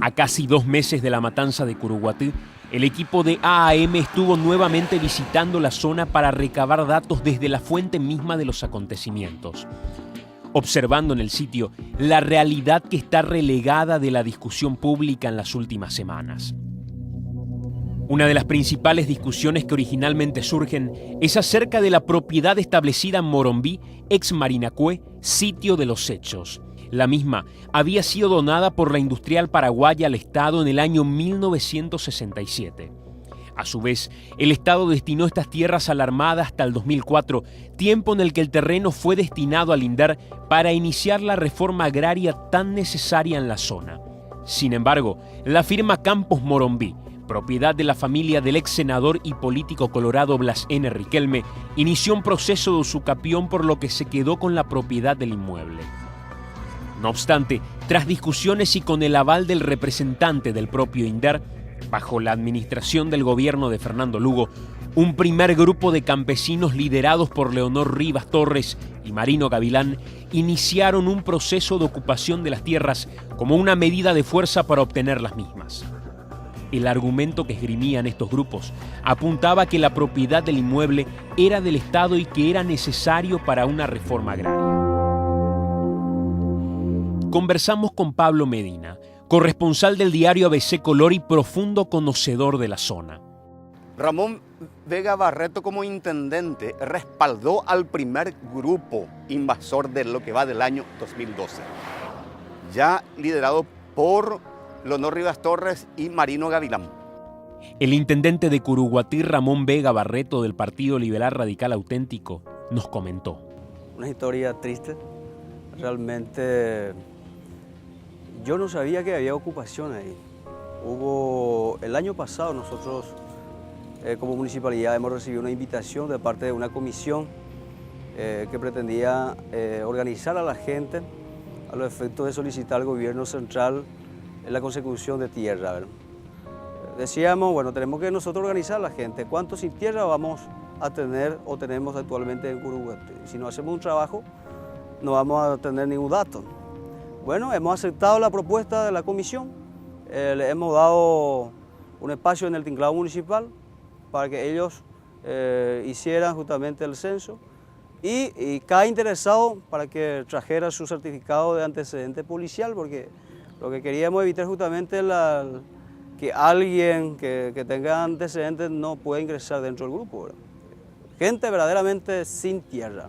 A casi 2 meses de la matanza de Curuguatí, el equipo de AAM estuvo nuevamente visitando la zona para recabar datos desde la fuente misma de los acontecimientos, observando en el sitio la realidad que está relegada de la discusión pública en las últimas semanas. Una de las principales discusiones que originalmente surgen es acerca de la propiedad establecida en Morombí, ex Marinacue, sitio de los hechos. La misma había sido donada por la industrial paraguaya al Estado en el año 1967. A su vez, el Estado destinó estas tierras a la Armada hasta el 2004, tiempo en el que el terreno fue destinado al INDER para iniciar la reforma agraria tan necesaria en la zona. Sin embargo, la firma Campos Morombí, propiedad de la familia del ex senador y político colorado Blas N. Riquelme, inició un proceso de usucapión por lo que se quedó con la propiedad del inmueble. No obstante, tras discusiones y con el aval del representante del propio INDER, bajo la administración del gobierno de Fernando Lugo, un primer grupo de campesinos liderados por Leonor Rivas Torres y Marino Gavilán iniciaron un proceso de ocupación de las tierras como una medida de fuerza para obtener las mismas. El argumento que esgrimían estos grupos apuntaba a que la propiedad del inmueble era del Estado y que era necesario para una reforma agraria. Conversamos con Pablo Medina, corresponsal del diario ABC Color y profundo conocedor de la zona. Ramón Vega Barreto, como intendente, respaldó al primer grupo invasor de lo que va del año 2012, ya liderado por Leonor Rivas Torres y Marino Gavilán. El intendente de Curuguatí, Ramón Vega Barreto, del Partido Liberal Radical Auténtico, nos comentó. Una historia triste, realmente. Yo no sabía que había ocupación ahí. El año pasado nosotros como municipalidad hemos recibido una invitación de parte de una comisión que pretendía organizar a la gente a los efectos de solicitar al gobierno central la consecución de tierra, ¿verdad? Decíamos, bueno, tenemos que nosotros organizar a la gente. ¿Cuánto sin tierra vamos a tener o tenemos actualmente en Curuguatí? Si no hacemos un trabajo, no vamos a tener ningún dato. Bueno, hemos aceptado la propuesta de la comisión, le hemos dado un espacio en el tinglado municipal para que ellos hicieran justamente el censo y cada interesado para que trajera su certificado de antecedente policial, porque lo que queríamos evitar justamente que alguien que tenga antecedentes no pueda ingresar dentro del grupo, ¿verdad? Gente verdaderamente sin tierra.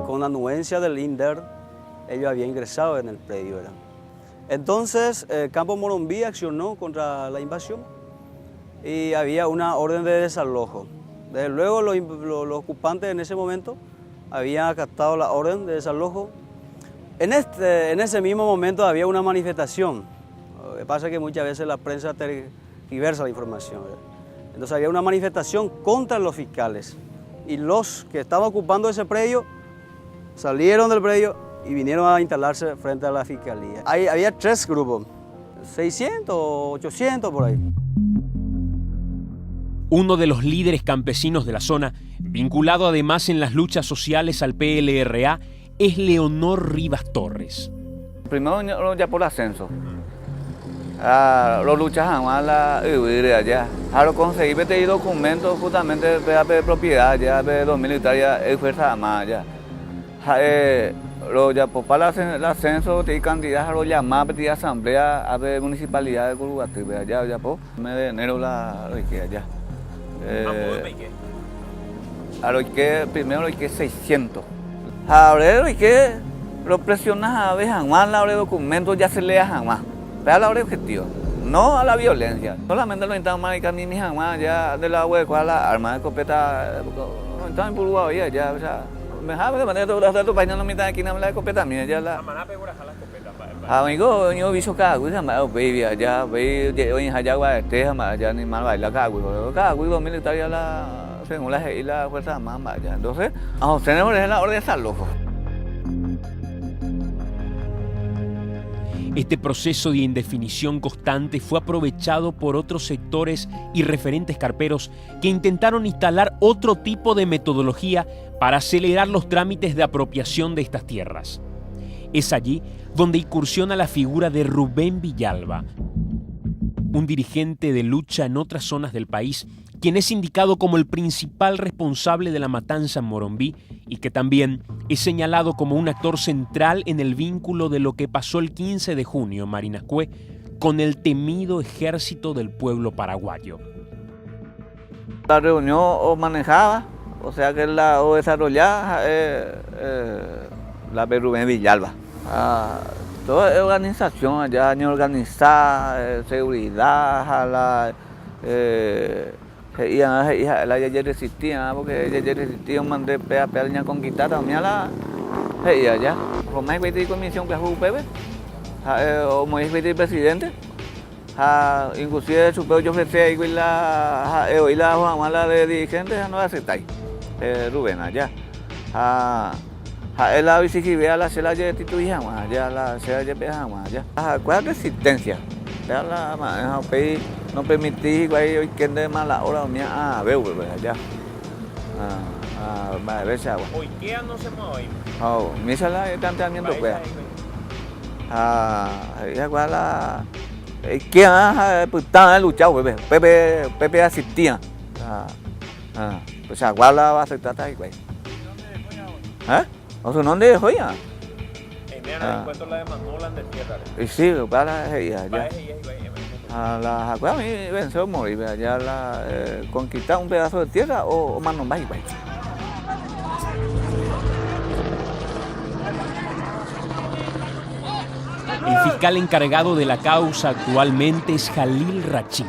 Con anuencia del INDER, ellos habían ingresado en el predio, ¿verdad? Entonces, Campos Morombí accionó contra la invasión y había una orden de desalojo. Desde luego, los ocupantes en ese momento habían acatado la orden de desalojo. En ese mismo momento había una manifestación. Lo que pasa es que muchas veces la prensa tergiversa la información, ¿verdad? Entonces había una manifestación contra los fiscales y los que estaban ocupando ese predio salieron del predio y vinieron a instalarse frente a la fiscalía. Había 3 grupos, 600, 800 por ahí. Uno de los líderes campesinos de la zona, vinculado además en las luchas sociales al PLRA, es Leonor Rivas Torres. Primero ya por ascenso. Los luchas a la allá. A lo conseguir pedir documentos justamente de propiedad, ya de 2000 hectáreas de fuerza armada ya. Lo ya para el ascenso de candidatos lo llamaba a la asamblea a la municipalidad de Curuguatí, allá ya por mes de enero la que allá. A lo que primero lo que 600. Ahora lo que lo presionas a veces jamás la documentos ya se lea jamás. Pero a la objetivo, no a la violencia. Solamente lo intentamos maricar ni jamás ya de la web con la arma de escopeta, no estamos en Uruguay ya, o sea. Me sabe de manera que tu país no me está aquí nada la escopeta mía ya la. Amigo, yo vi su cago, ya me baby allá, ve hoy en Hayagua ya ni mal baila cago, 2000 hectáreas la según la fuerza más allá. Entonces, tenemos la orden de desalojo. Este proceso de indefinición constante fue aprovechado por otros sectores y referentes carperos que intentaron instalar otro tipo de metodología para acelerar los trámites de apropiación de estas tierras. Es allí donde incursiona la figura de Rubén Villalba, un dirigente de lucha en otras zonas del país, quien es indicado como el principal responsable de la matanza en Morombi y que también es señalado como un actor central en el vínculo de lo que pasó el 15 de junio en Marinascue con el temido ejército del pueblo paraguayo. La reunión o manejaba, o sea que o desarrollaba la de Rubén Villalba. Toda organización allá, ni organizar, seguridad, la ya resistía, porque ya resistía, mandé a pegar conquistar también la allá. Como es que comisión que fue UPB, o como es que presidente, inclusive supeo yo ofrecí ahí la mala de dirigentes, no aceptáis, Rubén allá. Él la visité a la cela de Tito y Jamás, ya la cela de Jamás, ya. ¿Cuál resistencia? Ya la no permití que hoy de mala hora mía veo allá. A ver si agua. Hoy qué no se mueve. Oh, mi sala es planteamiento pues. Ya cuál la que pues está luchado Pepe asistía. Pues agua la va a aceptar ahí pues. ¿Eh? ¿O su nombre de joya? Mira, encuentro la de Manolan de tierra. Y sí, para ella ya. La Jacuá me venció morir, ya la conquistar un pedazo de tierra o más no va. El fiscal encargado de la causa actualmente es Jalil Rachid.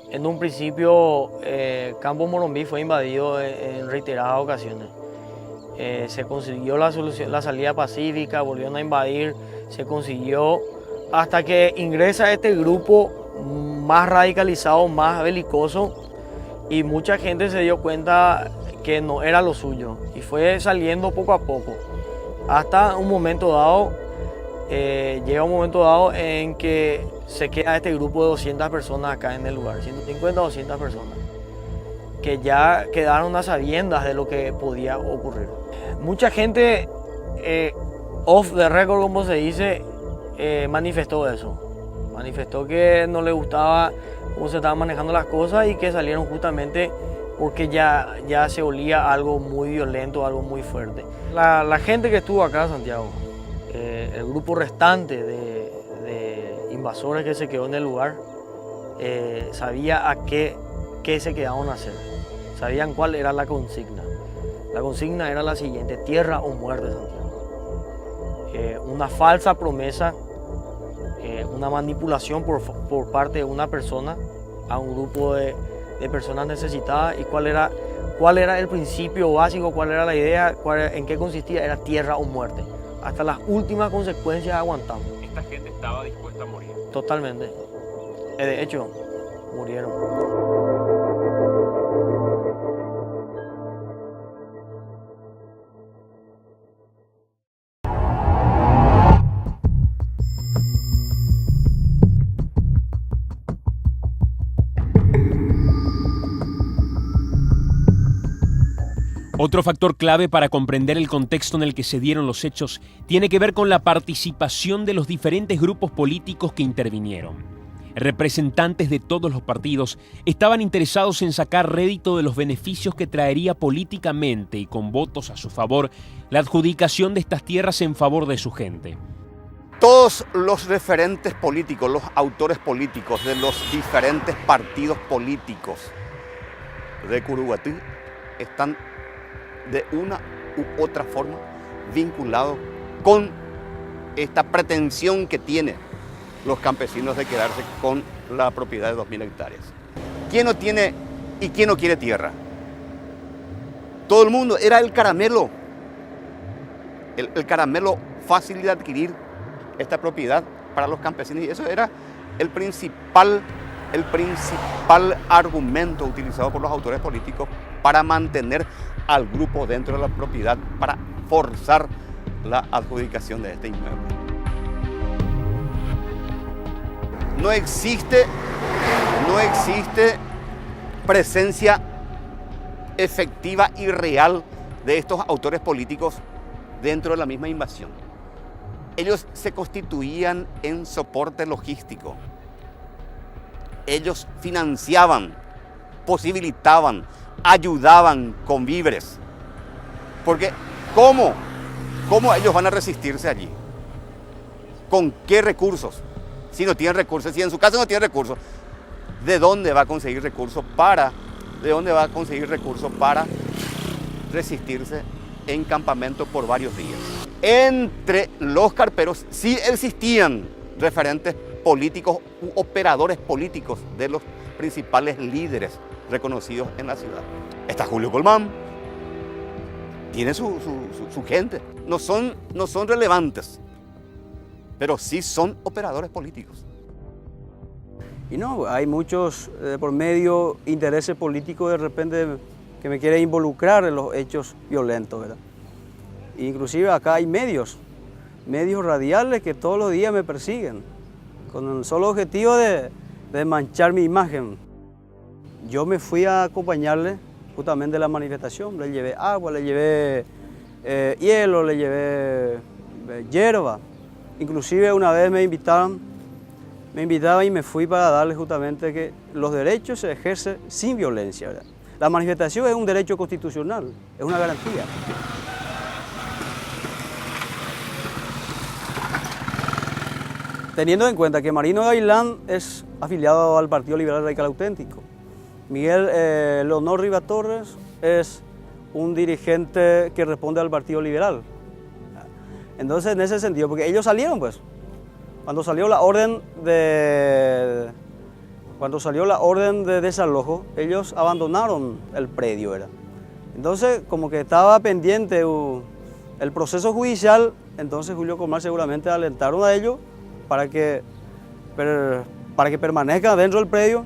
En un principio, Campo Morombi fue invadido en reiteradas ocasiones. Se consiguió la salida pacífica, volvieron a invadir, se consiguió hasta que ingresa este grupo más radicalizado, más belicoso, y mucha gente se dio cuenta que no era lo suyo y fue saliendo poco a poco. Hasta un momento dado, llega un momento dado en que se queda este grupo de 200 personas acá en el lugar, 150 o 200 personas, que ya quedaron a sabiendas de lo que podía ocurrir. Mucha gente, off the record como se dice, manifestó eso. Manifestó que no le gustaba cómo se estaban manejando las cosas y que salieron justamente porque ya se olía algo muy violento, algo muy fuerte. La gente que estuvo acá, Santiago, el grupo restante de invasores que se quedó en el lugar, sabía a qué se quedaban a hacer. Sabían cuál era la consigna. La consigna era la siguiente: tierra o muerte, Santiago. Una falsa promesa, una manipulación por parte de una persona a un grupo de personas necesitadas. ¿Y cuál era el principio básico? ¿Cuál era la idea? ¿En qué consistía? Era tierra o muerte. Hasta las últimas consecuencias aguantamos. Esta gente estaba dispuesta a morir. Totalmente. De hecho, murieron. Otro factor clave para comprender el contexto en el que se dieron los hechos tiene que ver con la participación de los diferentes grupos políticos que intervinieron. Representantes de todos los partidos estaban interesados en sacar rédito de los beneficios que traería políticamente y con votos a su favor la adjudicación de estas tierras en favor de su gente. Todos los referentes políticos, los autores políticos de los diferentes partidos políticos de Curuguatí están de una u otra forma vinculados con esta pretensión que tienen los campesinos de quedarse con la propiedad de 2.000 hectáreas. ¿Quién no tiene y quién no quiere tierra? Todo el mundo, era el caramelo. El caramelo fácil de adquirir esta propiedad para los campesinos, y eso era el principal argumento utilizado por los autores políticos para mantener al grupo dentro de la propiedad, para forzar la adjudicación de este inmueble. No existe presencia efectiva y real de estos autores políticos dentro de la misma invasión. Ellos se constituían en soporte logístico. Ellos financiaban, posibilitaban, ayudaban con víveres. Porque ¿cómo ellos van a resistirse allí? ¿Con qué recursos? Si no tienen recursos, si en su caso no tienen recursos, ¿de dónde va a conseguir recursos para resistirse en campamento por varios días? Entre los carperos sí existían referentes políticos u operadores políticos de los principales líderes reconocidos en la ciudad. Está Julio Colmán, tiene su gente. No son relevantes, pero sí son operadores políticos. Y no, hay muchos por medio intereses políticos de repente que me quieren involucrar en los hechos violentos, ¿verdad? Inclusive acá hay medios radiales que todos los días me persiguen con el solo objetivo de manchar mi imagen. Yo me fui a acompañarle justamente a la manifestación, le llevé agua, le llevé hielo, le llevé hierba. Inclusive una vez me invitaban y me fui para darles justamente que los derechos se ejercen sin violencia, ¿verdad? La manifestación es un derecho constitucional, es una garantía. Teniendo en cuenta que Marino Gavilán es afiliado al Partido Liberal Radical Auténtico, Miguel Leonor Rivas Torres es un dirigente que responde al Partido Liberal. Entonces, en ese sentido, porque ellos salieron, pues, cuando salió la orden de desalojo, ellos abandonaron el predio, ¿verdad? Entonces, como que estaba pendiente el proceso judicial, entonces Julio Colmán seguramente alentaron a ellos para que permanezcan dentro del predio,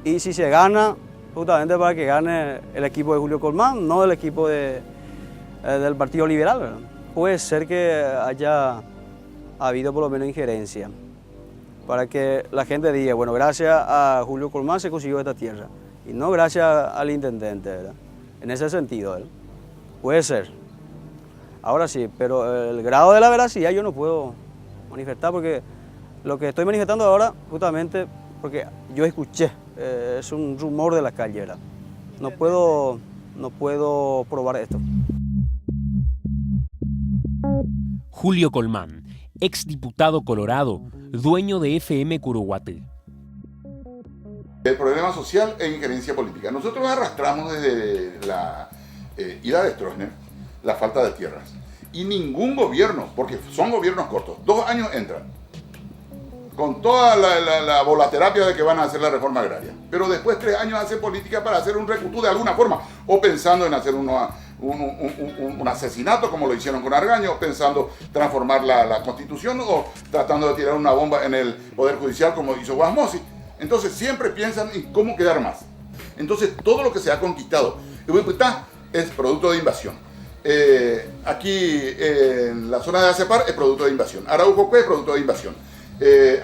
y si se gana, justamente para que gane el equipo de Julio Colmán, no el equipo del Partido Liberal, ¿verdad? Puede ser que haya habido por lo menos injerencia, para que la gente diga, bueno, gracias a Julio Colmán se consiguió esta tierra, y no gracias al intendente, ¿verdad? En ese sentido, ¿verdad? Puede ser. Ahora sí, pero el grado de la veracidad yo no puedo manifestar, porque lo que estoy manifestando ahora, justamente porque yo escuché, es un rumor de la calle, ¿verdad? No puedo probar esto. Julio Colmán, exdiputado colorado, dueño de FM Curuguatí. El problema social e injerencia política. Nosotros arrastramos desde la ida de Stroessner la falta de tierras. Y ningún gobierno, porque son gobiernos cortos, 2 años entran, con toda la volaterapia de que van a hacer la reforma agraria. Pero después 3 años hacen política para hacer un recutú de alguna forma, o pensando en hacer un asesinato como lo hicieron con Argaño, pensando transformar la Constitución, o tratando de tirar una bomba en el Poder Judicial como hizo Guasmosi. Entonces siempre piensan en cómo quedar más. Entonces todo lo que se ha conquistado es producto de invasión. Aquí en la zona de Acepar es producto de invasión. Arauco es producto de invasión.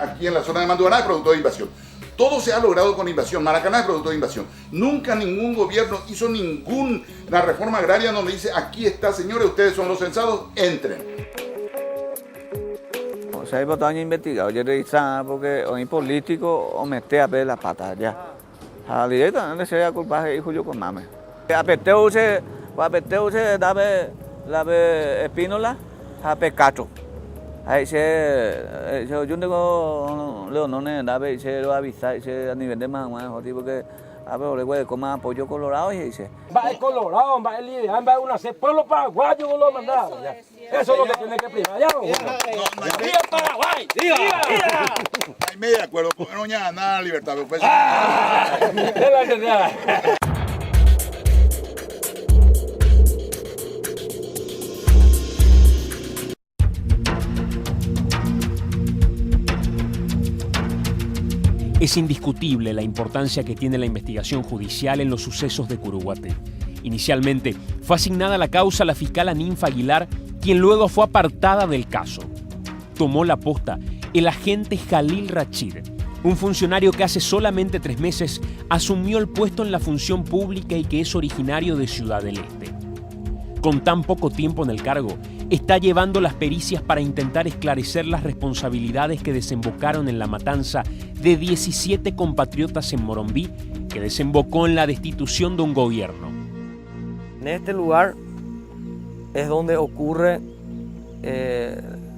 Aquí en la zona de Manduaná es producto de invasión. Todo se ha logrado con invasión. Maracaná es producto de invasión. Nunca ningún gobierno hizo ninguna reforma agraria donde dice, aquí está, señores, ustedes son los censados, entren. O sea, hay botón investigado, yo le dije, porque hoy político o mete a ver la pata ya. A directamente se da culpa de Julio Colmán. Apeteo se dame la espínola a pecacho. Ahí yo tengo leonones, dame se lo avisa a nivel de más porque a ver, le voy a comer apoyo colorado y dice. Va el colorado, va el ideal, va una pueblo paraguayo lo mandaba. Eso es lo que tiene que primar. ¡Viva Paraguay! ¡Viva! Estoy medio de acuerdo con doña Ana Libertad. Es indiscutible la importancia que tiene la investigación judicial en los sucesos de Curuguatí. Inicialmente, fue asignada la causa a la fiscal Ninfa Aguilar quien luego fue apartada del caso. Tomó la posta el agente Jalil Rachid, un funcionario que hace solamente 3 meses asumió el puesto en la función pública y que es originario de Ciudad del Este. Con tan poco tiempo en el cargo, está llevando las pericias para intentar esclarecer las responsabilidades que desembocaron en la matanza de 17 compatriotas en Morombi, que desembocó en la destitución de un gobierno. En este lugar es donde ocurre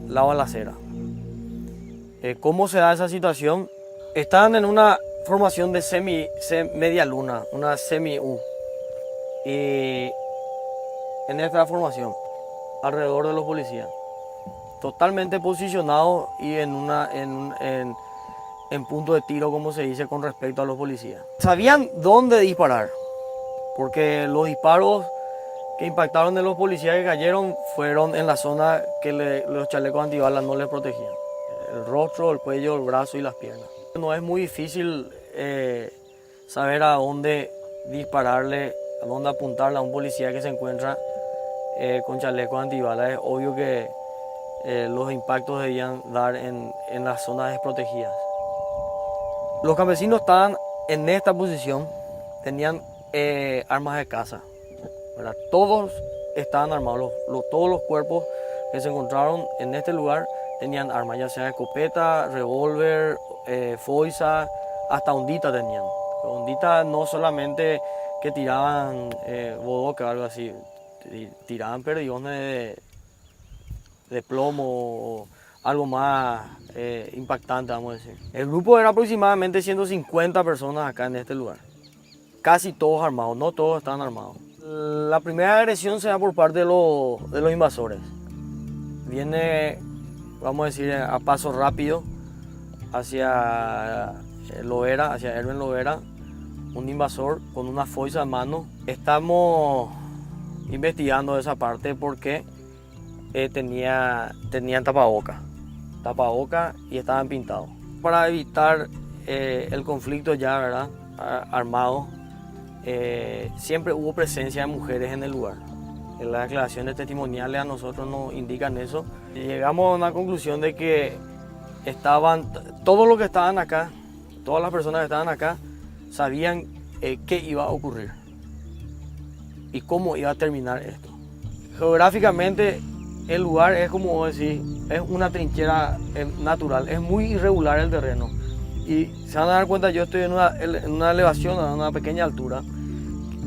la balacera. ¿Cómo se da esa situación? Están en una formación de media luna, una semi-U. Y en esta formación, alrededor de los policías, totalmente posicionados y en punto de tiro, como se dice, con respecto a los policías. Sabían dónde disparar, porque los disparos que impactaron en los policías que cayeron fueron en la zona que los chalecos antibalas no les protegían. El rostro, el cuello, el brazo y las piernas. No es muy difícil saber a dónde dispararle, a dónde apuntarle a un policía que se encuentra con chalecos antibalas. Es obvio que los impactos debían dar en las zonas desprotegidas. Los campesinos estaban en esta posición, tenían armas de caza, ¿verdad? Todos estaban armados, todos los cuerpos que se encontraron en este lugar tenían armas, ya sea escopeta, revólver, foiza, hasta ondita tenían. Ondita no solamente que tiraban bodoque o algo así, tiraban perdigones de plomo o algo más impactante, vamos a decir. El grupo era aproximadamente 150 personas acá en este lugar. Casi todos armados, no todos estaban armados. La primera agresión se da por parte de los invasores. Viene, vamos a decir, a paso rápido hacia Lovera, hacia Erwin Lovera, un invasor con una foiza en mano. Estamos investigando esa parte porque tenían tapabocas y estaban pintados. Para evitar el conflicto ya, ¿verdad?, armado, siempre hubo presencia de mujeres en el lugar. Las declaraciones testimoniales a nosotros nos indican eso. Y llegamos a una conclusión de que todos los que estaban acá, todas las personas que estaban acá, sabían qué iba a ocurrir y cómo iba a terminar esto. Geográficamente, el lugar es, como vos decís, es una trinchera natural, es muy irregular el terreno. Y se van a dar cuenta, yo estoy en una elevación, a una pequeña altura,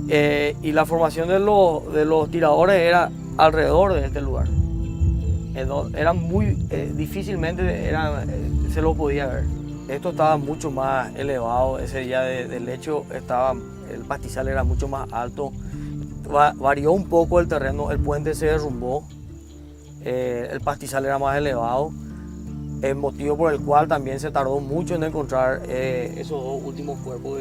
y la formación de los tiradores era alrededor de este lugar. Era muy difícilmente se lo podía ver. Esto estaba mucho más elevado, ese día del hecho el pastizal era mucho más alto. Varió un poco el terreno, el puente se derrumbó, el pastizal era más elevado, el motivo por el cual también se tardó mucho en encontrar esos 2 últimos cuerpos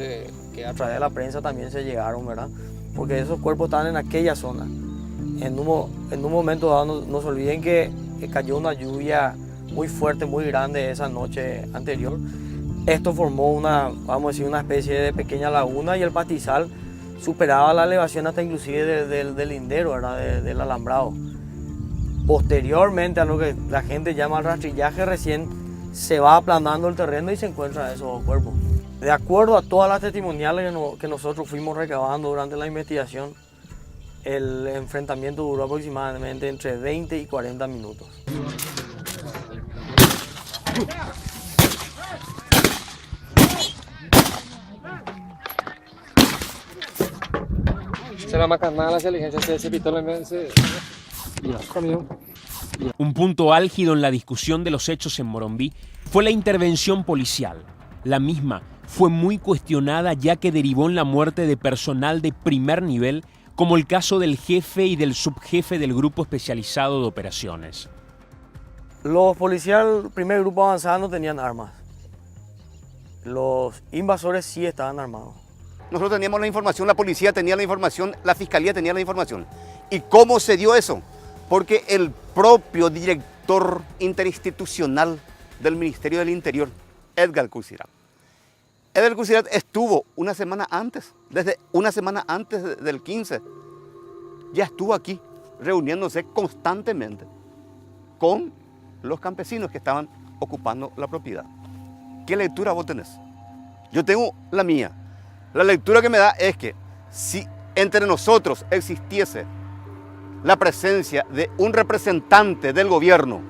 que a través de la prensa también se llegaron, ¿verdad? Porque esos cuerpos estaban en aquella zona. En un momento dado, no se olviden que cayó una lluvia muy fuerte, muy grande esa noche anterior. Esto formó vamos a decir, una especie de pequeña laguna y el pastizal superaba la elevación hasta inclusive del lindero, ¿verdad?, del alambrado. Posteriormente a lo que la gente llama el rastrillaje, recién se va aplanando el terreno y se encuentran esos 2 cuerpos. De acuerdo a todas las testimoniales que nosotros fuimos recabando durante la investigación, el enfrentamiento duró aproximadamente entre 20 y 40 minutos. Un punto álgido en la discusión de los hechos en Morombi fue la intervención policial. La misma fue muy cuestionada ya que derivó en la muerte de personal de primer nivel, como el caso del jefe y del subjefe del grupo especializado de operaciones. Los policías del primer grupo avanzado no tenían armas. Los invasores sí estaban armados. Nosotros teníamos la información, la policía tenía la información, la fiscalía tenía la información. ¿Y cómo se dio eso? Porque el propio director interinstitucional del Ministerio del Interior, Edgar Kucirat, estuvo una semana antes, desde una semana antes del 15, ya estuvo aquí reuniéndose constantemente con los campesinos que estaban ocupando la propiedad. ¿Qué lectura vos tenés? Yo tengo la mía. La lectura que me da es que si entre nosotros existiese la presencia de un representante del gobierno,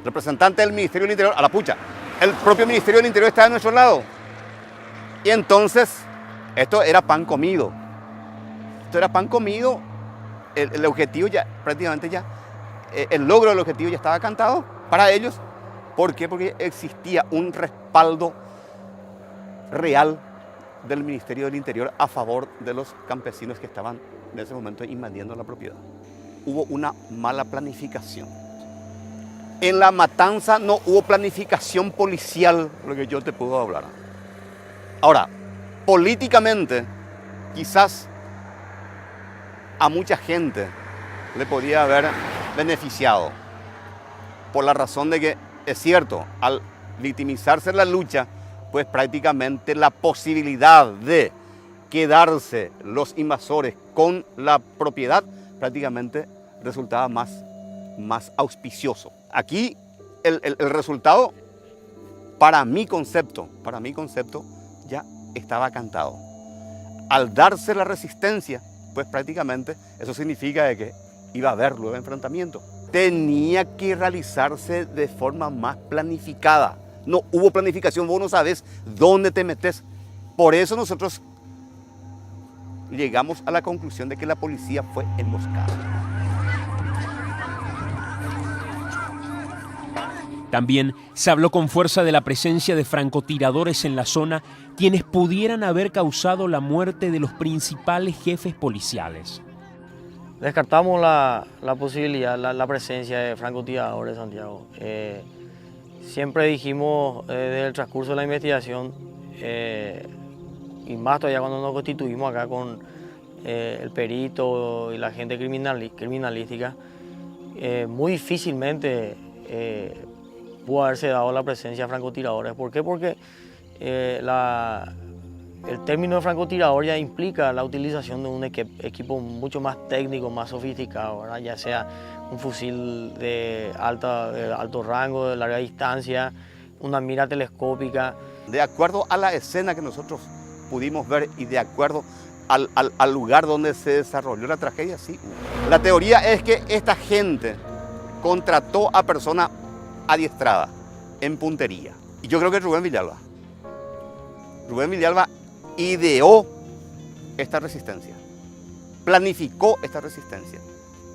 representante del Ministerio del Interior, a la pucha, el propio Ministerio del Interior está de nuestro lado. Y entonces, esto era pan comido. Esto era pan comido, el objetivo ya, prácticamente ya, el logro del objetivo ya estaba cantado para ellos. ¿Por qué? Porque existía un respaldo real del Ministerio del Interior a favor de los campesinos que estaban en ese momento invadiendo la propiedad. Hubo una mala planificación. En la matanza no hubo planificación policial, lo que yo te puedo hablar. Ahora, políticamente, quizás a mucha gente le podía haber beneficiado, por la razón de que, es cierto, al victimizarse la lucha, pues prácticamente la posibilidad de quedarse los invasores con la propiedad prácticamente resultaba más auspicioso. Aquí el resultado, para mi concepto, ya estaba cantado. Al darse la resistencia, pues prácticamente eso significa de que iba a haber luego enfrentamiento. Tenía que realizarse de forma más planificada. No hubo planificación, vos no sabes dónde te metes. Por eso nosotros llegamos a la conclusión de que la policía fue emboscada. También se habló con fuerza de la presencia de francotiradores en la zona, quienes pudieran haber causado la muerte de los principales jefes policiales. Descartamos la posibilidad, la presencia de francotiradores, Santiago. Siempre dijimos desde el transcurso de la investigación, y más todavía cuando nos constituimos acá con el perito y la gente criminalística, muy difícilmente pudo haberse dado la presencia de francotiradores. ¿Por qué? Porque el término de francotirador ya implica la utilización de un equipo mucho más técnico, más sofisticado, ¿verdad? Ya sea un fusil de alto rango, de larga distancia, una mira telescópica. De acuerdo a la escena que nosotros pudimos ver y de acuerdo al lugar donde se desarrolló la tragedia, sí. La teoría es que esta gente contrató a personas adiestradas en puntería. Y yo creo que Rubén Villalba ideó esta resistencia, planificó esta resistencia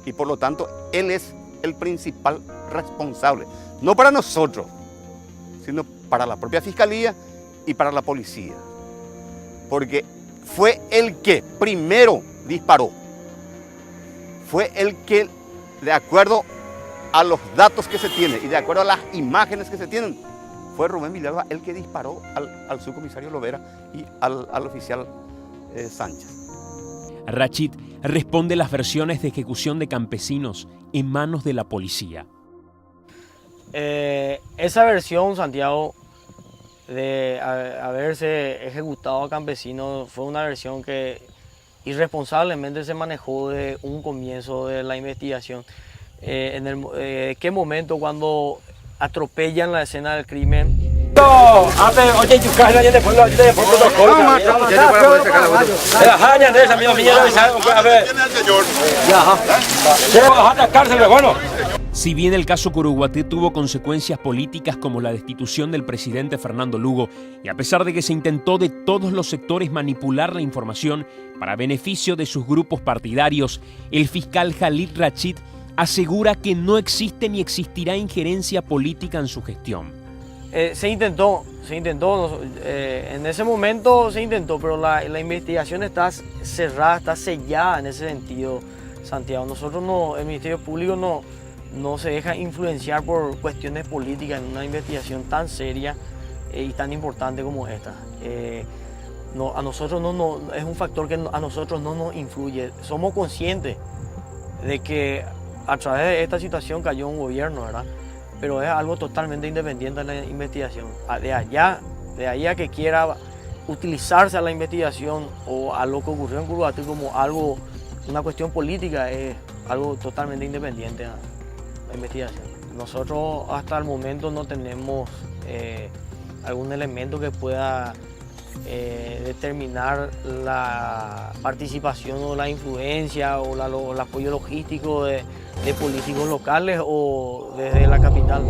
y por lo tanto él es el principal responsable, no para nosotros, sino para la propia fiscalía y para la policía, porque fue el que primero disparó, fue el que, de acuerdo a los datos que se tienen y de acuerdo a las imágenes que se tienen, fue Rubén Villalba el que disparó al subcomisario Lovera y al oficial Sánchez. Rachid responde las versiones de ejecución de campesinos en manos de la policía. Esa versión, Santiago, de haberse ejecutado a campesinos fue una versión que irresponsablemente se manejó de un comienzo de la investigación. ¿Qué momento cuando atropellan la escena del crimen? Oye, tu casa ya después protocolo. Si bien el caso Curuguatí tuvo consecuencias políticas como la destitución del presidente Fernando Lugo, y a pesar de que se intentó de todos los sectores manipular la información para beneficio de sus grupos partidarios, el fiscal Khalid Rachid asegura que no existe ni existirá injerencia política en su gestión. Se intentó, en ese momento se intentó, pero la investigación está cerrada, está sellada en ese sentido, Santiago. El Ministerio Público no se deja influenciar por cuestiones políticas en una investigación tan seria y tan importante como esta. A nosotros es un factor que a nosotros no nos influye. Somos conscientes de que a través de esta situación cayó un gobierno, ¿verdad? Pero es algo totalmente independiente de la investigación. De ahí a que quiera utilizarse a la investigación o a lo que ocurrió en Curuguatí como una cuestión política, es algo totalmente independiente a la investigación. Nosotros hasta el momento no tenemos algún elemento que pueda determinar la participación o la influencia o el apoyo logístico de políticos locales o desde la capital.